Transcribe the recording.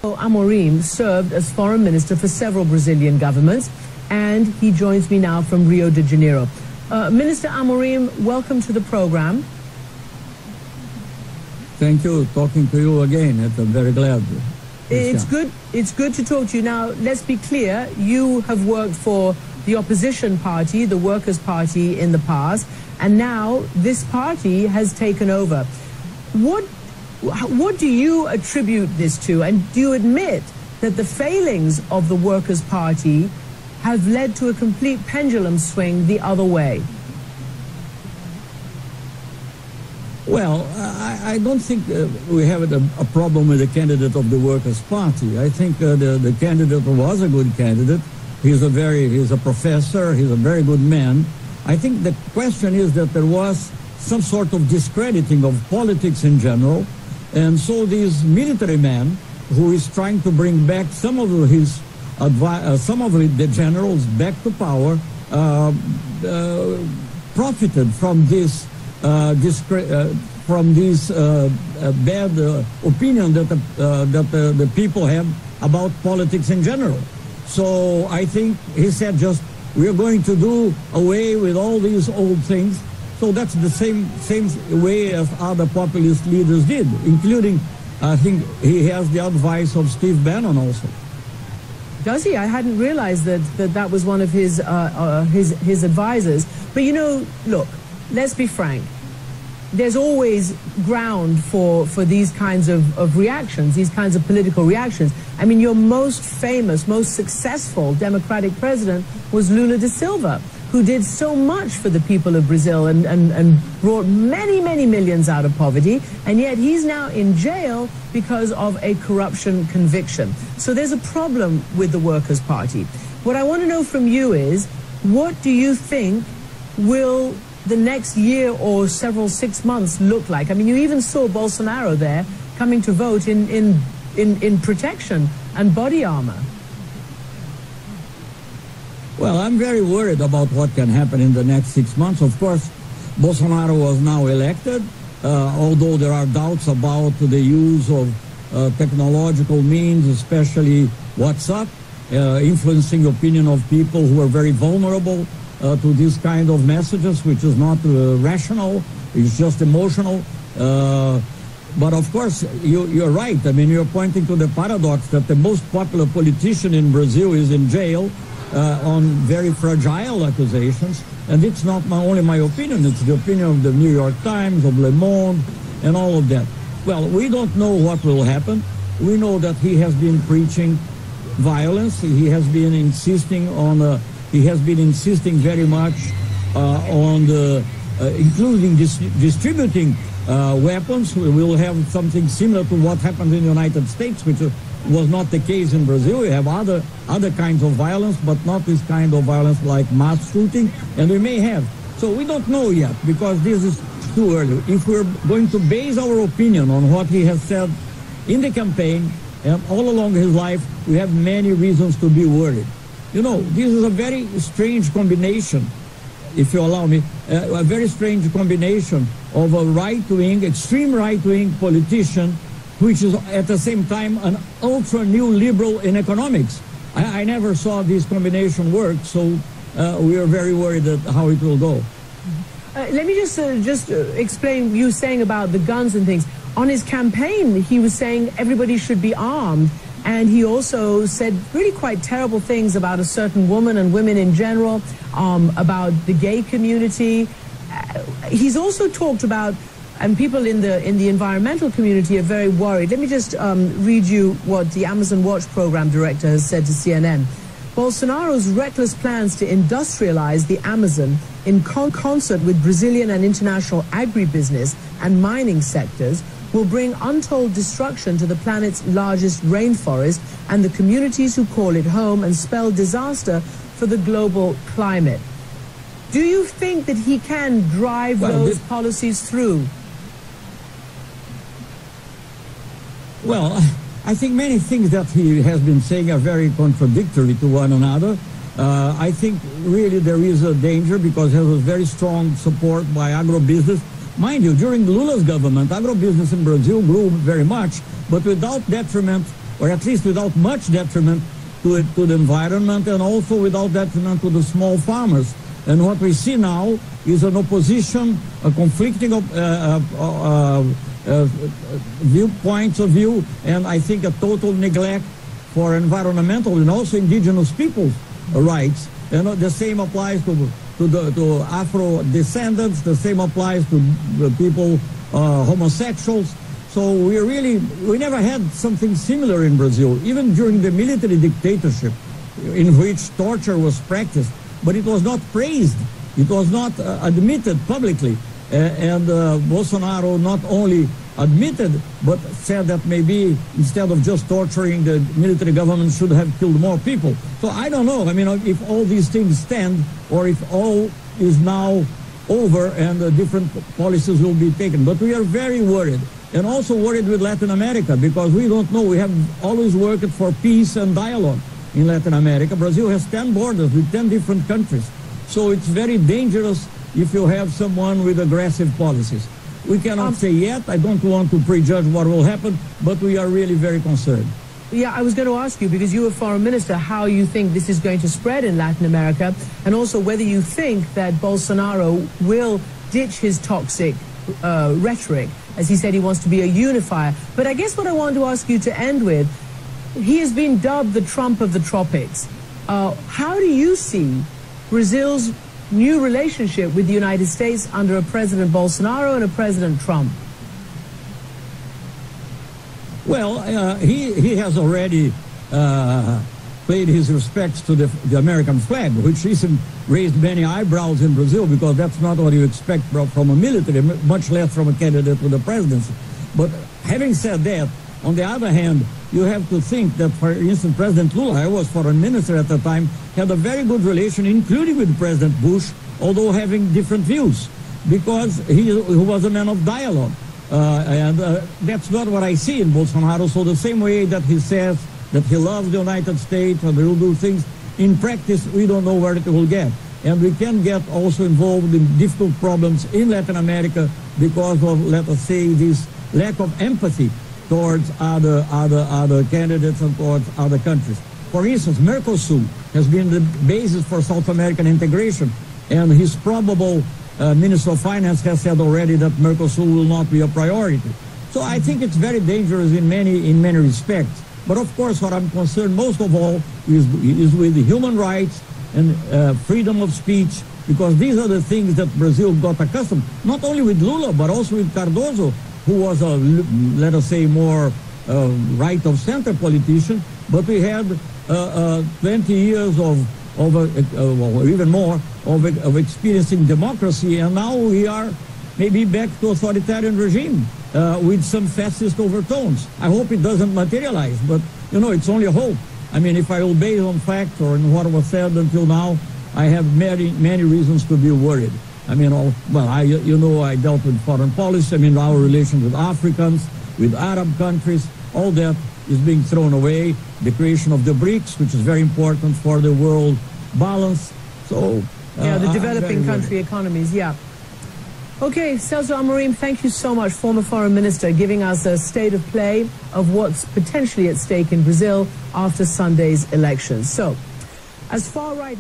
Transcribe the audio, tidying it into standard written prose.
Amorim served as foreign minister for several Brazilian governments, and he joins me now from Rio de Janeiro. Minister Amorim, welcome to the program. Thank you. Talking to you again. I'm very glad. It's good to talk to you. Now, let's be clear. You have worked for the opposition party, the Workers' Party, in the past, and now this party has taken over. What do you attribute this to? And do you admit that the failings of the Workers' Party have led to a complete pendulum swing the other way? Well, I don't think we have a problem with the candidate of the Workers' Party. I think the candidate was a good candidate. He's a professor. He's a very good man. I think the question is that there was some sort of discrediting of politics in general, and so this military man who is trying to bring back some of the generals back to power profited from this bad opinion that the people have about politics in general. So I think he said just, we are going to do away with all these old things. So that's the same way as other populist leaders did, including, I think he has the advice of Steve Bannon also. Does he? I hadn't realized that was one of his advisors. But you know, look, let's be frank. There's always ground for these kinds of reactions, these kinds of political reactions. I mean, your most famous, most successful democratic president was Lula da Silva, who did so much for the people of Brazil and brought many, many millions out of poverty, and yet he's now in jail because of a corruption conviction. So there's a problem with the Workers' Party. What I want to know from you is, what do you think will the next year or 6 months look like? I mean, you even saw Bolsonaro there coming to vote in protection and body armor. Well, I'm very worried about what can happen in the next 6 months. Of course, Bolsonaro was now elected, although there are doubts about the use of technological means, especially WhatsApp, influencing opinion of people who are very vulnerable to this kind of messages, which is not rational, it's just emotional. But of course, you're right. I mean, you're pointing to the paradox that the most popular politician in Brazil is in jail on very fragile accusations. And it's not only my opinion, it's the opinion of the New York Times, of Le Monde, and all of that. Well, we don't know what will happen. We know that he has been preaching violence. He has been insisting on he has been insisting very much on including distributing weapons. We will have something similar to what happened in the United States, which was not the case in Brazil. We have other kinds of violence, but not this kind of violence like mass shooting, and we may have. So we don't know yet, because this is too early. If we're going to base our opinion on what he has said in the campaign and all along his life, we have many reasons to be worried. You know, this is a very strange combination, if you allow me, a very strange combination of a right-wing, extreme right-wing politician, which is at the same time an ultra-new liberal in economics. I never saw this combination work, so we are very worried at how it will go. Let me just explain you saying about the guns and things. On his campaign, he was saying everybody should be armed. And he also said really quite terrible things about a certain woman and women in general, about the gay community. He's also talked about, and people in the environmental community are very worried. Let me just read you what the Amazon Watch program director has said to CNN. Bolsonaro's reckless plans to industrialize the Amazon in concert with Brazilian and international agribusiness and mining sectors will bring untold destruction to the planet's largest rainforest and the communities who call it home, and spell disaster for the global climate. Do you think that he can drive those policies through? Well, I think many things that he has been saying are very contradictory to one another. I think really there is a danger because he has a very strong support by agrobusiness. Mind you, during Lula's government, agrobusiness in Brazil grew very much, but without detriment or at least without much detriment to the environment, and also without detriment to the small farmers. And what we see now is an opposition, a conflicting viewpoints of view, and I think a total neglect for environmental and also indigenous people's rights. And the same applies to Afro descendants. The same applies to the people, homosexuals. So we never had something similar in Brazil, even during the military dictatorship, in which torture was practiced, but it was not praised. It was not admitted publicly. And Bolsonaro not only admitted, but said that maybe instead of just torturing, the military government should have killed more people. So I don't know. I mean, if all these things stand, or if all is now over and different policies will be taken. But we are very worried, and also worried with Latin America, because we don't know. We have always worked for peace and dialogue in Latin America. Brazil has 10 borders with 10 different countries. So it's very dangerous if you have someone with aggressive policies. We cannot say yet. I don't want to prejudge what will happen, but we are really very concerned. Yeah, I was going to ask you, because you were foreign minister, how you think this is going to spread in Latin America, and also whether you think that Bolsonaro will ditch his toxic rhetoric, as he said he wants to be a unifier. But I guess what I want to ask you to end with, he has been dubbed the Trump of the tropics. How do you see Brazil's new relationship with the United States under a President Bolsonaro and a President Trump? Well, he has already paid his respects to the American flag, which raised many eyebrows in Brazil, because that's not what you expect from a military, much less from a candidate to the presidency. But having said that, on the other hand, you have to think that, for instance, President Lula, I was foreign minister at the time, had a very good relation, including with President Bush, although having different views, because he was a man of dialogue. And that's not what I see in Bolsonaro. So the same way that he says that he loves the United States and he will do things, in practice, we don't know where it will get. And we can get also involved in difficult problems in Latin America because of, let us say, this lack of empathy towards other candidates and towards other countries. For instance, Mercosur has been the basis for South American integration, and his probable Minister of Finance has said already that Mercosur will not be a priority. So I think it's very dangerous in many respects. But of course, what I'm concerned most of all is with human rights and freedom of speech, because these are the things that Brazil got accustomed, not only with Lula, but also with Cardoso, who was a, let us say, more right-of-center politician. But we had 20 years or even more of experiencing democracy, and now we are maybe back to authoritarian regime with some fascist overtones. I hope it doesn't materialize, but you know, it's only a hope. I mean, if I obey on facts or in what was said until now, I have many reasons to be worried. I mean, I dealt with foreign policy. I mean, our relations with Africans, with Arab countries, all that is being thrown away. The creation of the BRICS, which is very important for the world balance. So, yeah, the developing country economies, yeah. Okay, Celso AMORIM, thank you so much, former foreign minister, giving us a state of play of what's potentially at stake in Brazil after Sunday's elections. So, as far right...